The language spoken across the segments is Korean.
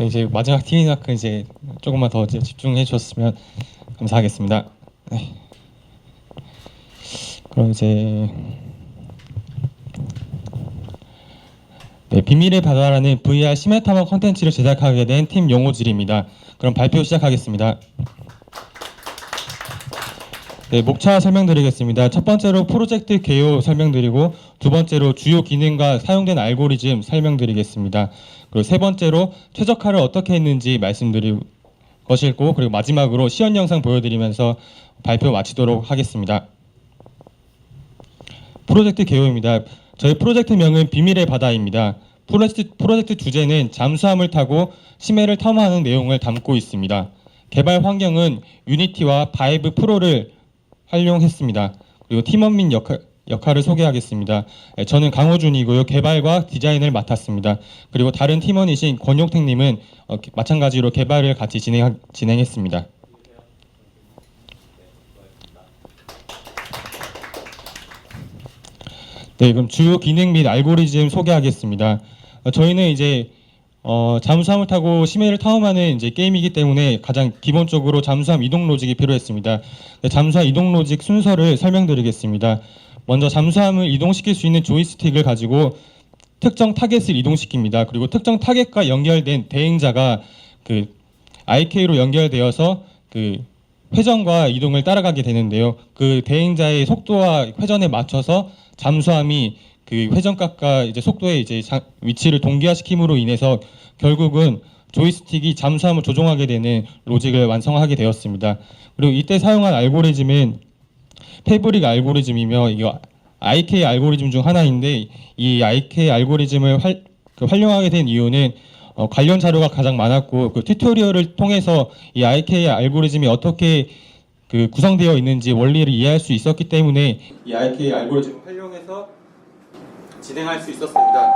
이제 마지막 티니마크 이제 조금만 더 이제 집중해 주셨으면 감사하겠습니다. 네. 그럼 이제 비밀의 바다라는 VR 심해 탐험 콘텐츠를 제작하게 된 팀 용호질입니다. 그럼 발표 시작하겠습니다. 네, 목차 설명드리겠습니다. 첫 번째로 프로젝트 개요 설명드리고, 두 번째로 주요 기능과 사용된 알고리즘 설명드리겠습니다. 그리고 세 번째로 최적화를 어떻게 했는지 말씀드릴 것이고, 그리고 마지막으로 시연 영상 보여드리면서 발표 마치도록 하겠습니다. 프로젝트 개요입니다. 저희 프로젝트명은 비밀의 바다입니다. 프로젝트 주제는 잠수함을 타고 심해를 탐험하는 내용을 담고 있습니다. 개발 환경은 유니티와 바이브 프로를 활용했습니다. 그리고 팀원민 역할을 소개하겠습니다. 저는 강호준이고요. 개발과 디자인을 맡았습니다. 그리고 다른 팀원이신 권용택님은 마찬가지로 개발을 같이 진행했습니다. 네, 그럼 주요 기능 및 알고리즘 소개하겠습니다. 저희는 이제 잠수함을 타고 심해를 탐험하는 이제 게임이기 때문에 가장 기본적으로 잠수함 이동 로직이 필요했습니다. 잠수함 이동 로직 순서를 설명드리겠습니다. 먼저 잠수함을 이동시킬 수 있는 조이스틱을 가지고 특정 타겟을 이동시킵니다. 그리고 특정 타겟과 연결된 대행자가 그 IK로 연결되어서 그 회전과 이동을 따라가게 되는데요. 그 대행자의 속도와 회전에 맞춰서 잠수함이 그 회전각과 이제 속도의 이제 위치를 동기화시킴으로 인해서 결국은 조이스틱이 잠수함을 조종하게 되는 로직을 완성하게 되었습니다. 그리고 이때 사용한 알고리즘은 패브릭 알고리즘이며 이거 IK 알고리즘 중 하나인데, 이 IK 알고리즘을 활용하게 된 이유는 관련 자료가 가장 많았고, 그 튜토리얼을 통해서 이 IK 알고리즘이 어떻게 그 구성되어 있는지 원리를 이해할 수 있었기 때문에 이 IK 알고리즘을 활용해서 진행할 수 있었습니다.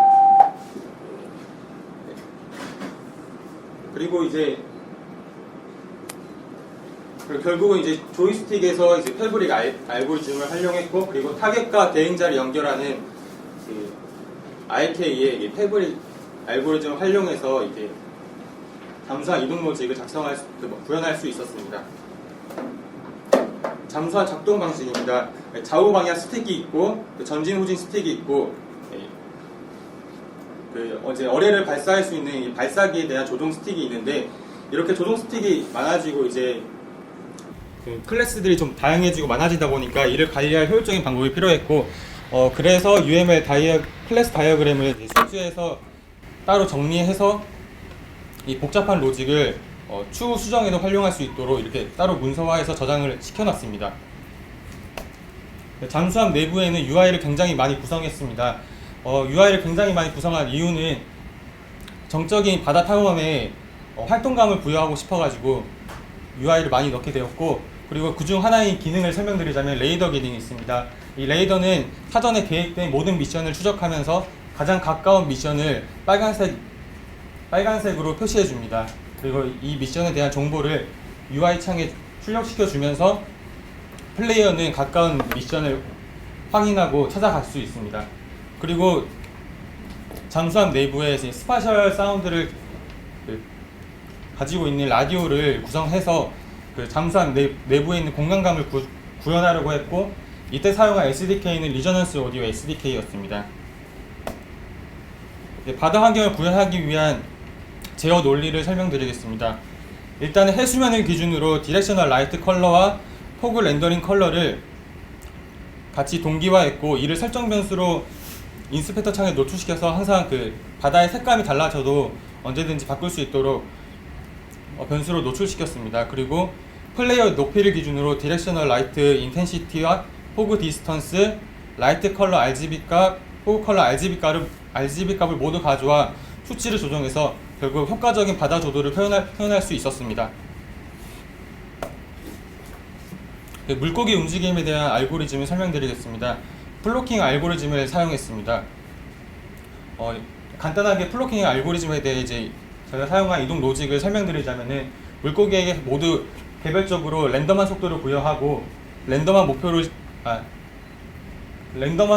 그리고 이제 결국은 이제 조이스틱에서 이제 패브릭 알고리즘을 활용했고, 그리고 타겟과 대행자를 연결하는 그 IK의 이 패브릭 알고리즘을 활용해서 이제 잠수함 이동 로직을 구현할 수 있었습니다. 잠수함 작동 방식입니다. 좌우 방향 스틱이 있고, 전진 후진 스틱이 있고, 이제 어뢰를 발사할 수 있는 이 발사기에 대한 조종 스틱이 있는데, 이렇게 조종 스틱이 많아지고 이제 클래스들이 좀 다양해지고 많아지다 보니까 이를 관리할 효율적인 방법이 필요했고, 그래서 UML 클래스 다이어그램을 숙지해서 따로 정리해서 이 복잡한 로직을 추후 수정에도 활용할 수 있도록 이렇게 따로 문서화해서 저장을 시켜놨습니다. 잠수함 내부에는 UI를 굉장히 많이 구성했습니다. UI를 굉장히 많이 구성한 이유는 정적인 바다 탐험에 활동감을 부여하고 싶어가지고 UI를 많이 넣게 되었고, 그리고 그중 하나의 기능을 설명드리자면 레이더 기능이 있습니다. 이 레이더는 사전에 계획된 모든 미션을 추적하면서 가장 가까운 미션을 빨간색으로 표시해 줍니다. 그리고 이 미션에 대한 정보를 UI 창에 출력시켜 주면서 플레이어는 가까운 미션을 확인하고 찾아갈 수 있습니다. 그리고 잠수함 내부에 스파셜 사운드를 가지고 있는 라디오를 구성해서 그 잠수함 내부에 있는 공간감을 구현하려고 했고, 이때 사용한 SDK는 리저넌스 오디오 SDK였습니다. 바다 환경을 구현하기 위한 제어 논리를 설명드리겠습니다. 일단은 해수면을 기준으로 디렉셔널 라이트 컬러와 포그 렌더링 컬러를 같이 동기화했고, 이를 설정 변수로 인스펙터 창에 노출시켜서 항상 그 바다의 색감이 달라져도 언제든지 바꿀 수 있도록 변수로 노출시켰습니다. 그리고 플레이어 높이를 기준으로 디렉셔널 라이트 인텐시티와 포그 디스턴스, 라이트 컬러 RGB 값, 포그 컬러 RGB 값을 모두 가져와 수치를 조정해서 결국 효과적인 바다 조도를 표현할 수 있었습니다. 물고기 움직임에 대한 알고리즘을 설명드리겠습니다. 플로킹 알고리즘을 사용했습니다. 간단하게 플로킹 알고리즘에 대해 이제 제가 사용한 이동 로직을 설명드리자면은, 물고기에게 모두 개별적으로 랜덤한 속도를 부여하고 랜덤한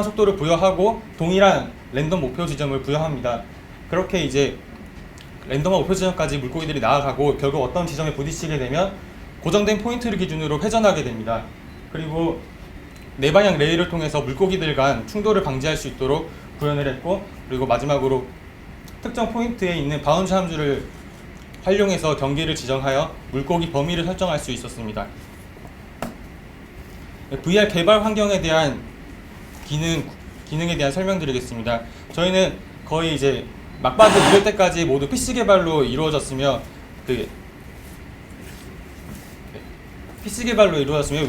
속도를 부여하고 동일한 랜덤 목표 지점을 부여합니다. 그렇게 이제 랜덤한 목표 지점까지 물고기들이 나아가고 결국 어떤 지점에 부딪히게 되면 고정된 포인트를 기준으로 회전하게 됩니다. 그리고 네 방향 레일을 통해서 물고기들 간 충돌을 방지할 수 있도록 구현을 했고, 그리고 마지막으로 특정 포인트에 있는 바운스 함수를 활용해서 경계를 지정하여 물고기 범위를 설정할 수 있었습니다. VR 개발 환경에 대한 기능에 대한 설명드리겠습니다. 저희는 거의 이제 막바지 이럴 때까지 모두 PC 개발로 이루어졌으며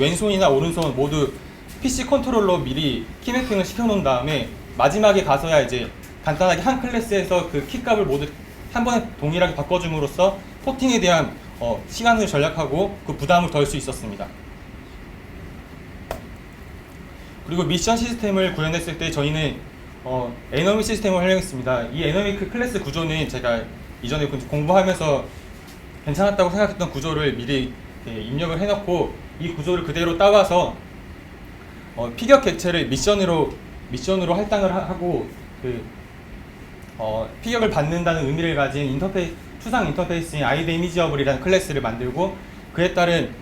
왼손이나 오른손 모두 PC 컨트롤러 미리 키 매핑을 시켜놓은 다음에 마지막에 가서야 이제 간단하게 한 클래스에서 그 키 값을 모두 한 번에 동일하게 바꿔줌으로써 포팅에 대한 시간을 절약하고 그 부담을 덜 수 있었습니다. 그리고 미션 시스템을 구현했을 때 저희는 에너미 시스템을 활용했습니다. 이 에너미 클래스 구조는 제가 이전에 공부하면서 괜찮았다고 생각했던 구조를 미리 입력을 해놓고 이 구조를 그대로 따와서 피격 객체를 미션으로 할당을 하고 피격을 받는다는 의미를 가진 추상 인터페이스인 iDamageable이라는 클래스를 만들고, 그에 따른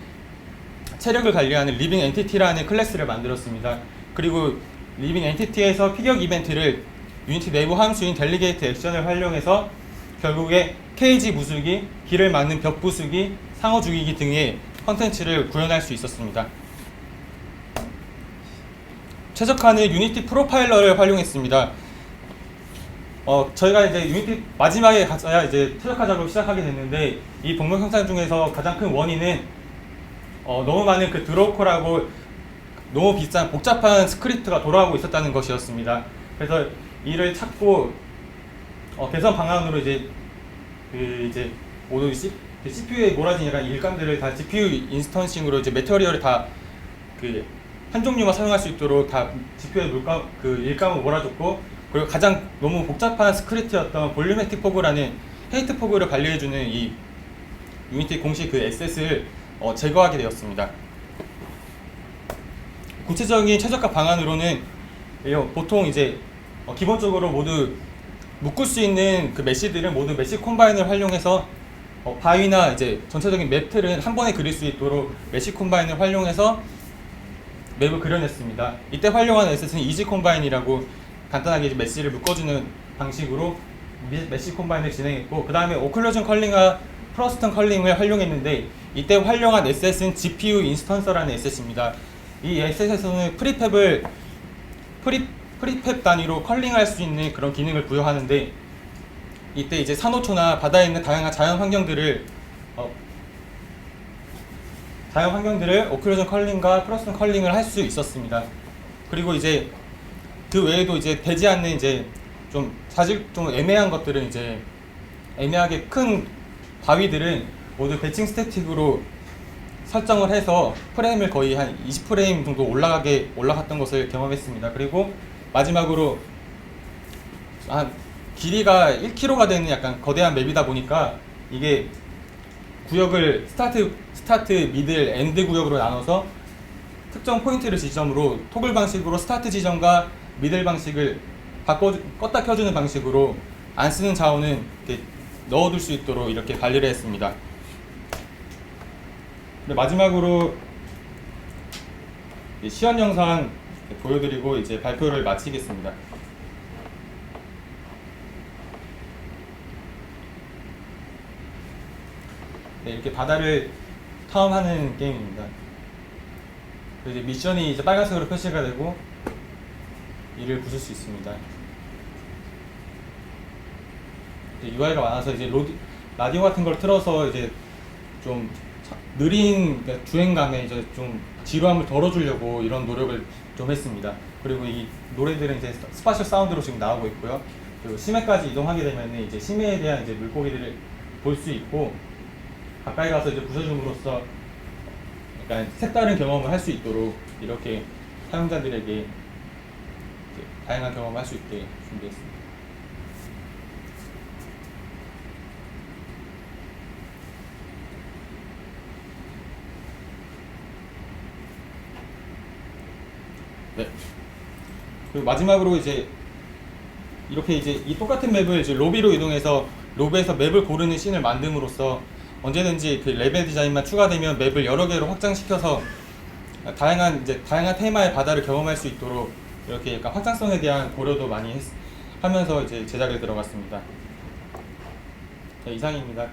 체력을 관리하는 리빙 엔티티라는 클래스를 만들었습니다. 그리고 리빙 엔티티에서 피격 이벤트를 유니티 내부 함수인 델리게이트 액션을 활용해서 결국에 케이지 부수기, 길을 막는 벽 부수기, 상어 죽이기 등의 컨텐츠를 구현할 수 있었습니다. 최적화는 유니티 프로파일러를 활용했습니다. 저희가 이제 유니티 마지막에 가서야 이제 최적화 작업을 시작하게 됐는데, 이 동물 형상 중에서 가장 큰 원인은 너무 많은 그 드로우콜하고 너무 비싼 복잡한 스크립트가 돌아오고 있었다는 것이었습니다. 그래서 이를 찾고 개선 방안으로 이제 모두 CPU에 몰아진 약간 일감들을 다 GPU 인스턴싱으로 이제 매터리얼을 다 한 종류만 사용할 수 있도록 다 GPU에 일감을 몰아줬고, 그리고 가장 너무 복잡한 스크립트였던 볼륨매틱 포그라는 헤이트 포그를 관리해주는 이 유니티 공식 액셋을 제거하게 되었습니다. 구체적인 최적화 방안으로는 보통 이제 기본적으로 모두 묶을 수 있는 그 메시들은 모두 메시 콤바인을 활용해서 바위나 이제 전체적인 맵틀은 한 번에 그릴 수 있도록 메시 콤바인을 활용해서 맵을 그려냈습니다. 이때 활용한 에셋은 이지 콤바인이라고 간단하게 이제 메시를 묶어주는 방식으로 메시 콤바인을 진행했고, 그 다음에 오클루전 컬링과 프로스턴 컬링을 활용했는데, 이때 활용한 에셋은 GPU 인스턴서라는 에셋입니다. 이 에셋에서는 프리팹 단위로 컬링할 수 있는 그런 기능을 부여하는데, 이때 이제 산호초나 바다에 있는 다양한 자연 환경들을 오클루전 컬링과 프로스턴 컬링을 할 수 있었습니다. 그리고 이제 그 외에도 이제 되지 않는 이제 사실 좀 애매한 것들은 이제 애매하게 큰 바위들은 모두 배칭 스태틱으로 설정을 해서 프레임을 거의 한 20프레임 정도 올라갔던 것을 경험했습니다. 그리고 마지막으로 길이가 1km가 되는 약간 거대한 맵이다 보니까 이게 구역을 스타트, 미들, 엔드 구역으로 나눠서 특정 포인트를 지점으로 토글 방식으로 스타트 지점과 미들 방식을 껐다 켜주는 방식으로 안 쓰는 자원은 이렇게 넣어둘 수 있도록 이렇게 관리를 했습니다. 마지막으로 시연 영상 보여드리고 이제 발표를 마치겠습니다. 네, 이렇게 바다를 탐험하는 게임입니다. 이제 미션이 이제 빨간색으로 표시가 되고 이를 부술 수 있습니다. UI가 많아서 이제 라디오 같은 걸 틀어서 이제 좀 느린 주행감에 이제 좀 지루함을 덜어주려고 이런 노력을 좀 했습니다. 그리고 이 노래들은 이제 스파셜 사운드로 지금 나오고 있고요. 그리고 심해까지 이동하게 되면 이제 심해에 대한 이제 물고기들을 볼 수 있고, 가까이 가서 이제 부숴줌으로써 약간 색다른 경험을 할 수 있도록 이렇게 사용자들에게 다양한 경험을 할 수 있게 준비했습니다. 네. 그리고 마지막으로 이제 이렇게 이제 이 똑같은 맵을 이제 로비로 이동해서 로그에서 맵을 고르는 씬을 만듦으로써 언제든지 그 레벨 디자인만 추가되면 맵을 여러 개로 확장시켜서 다양한 테마의 바다를 경험할 수 있도록 이렇게 약간 확장성에 대한 고려도 많이 하면서 이제 제작에 들어갔습니다. 네, 이상입니다.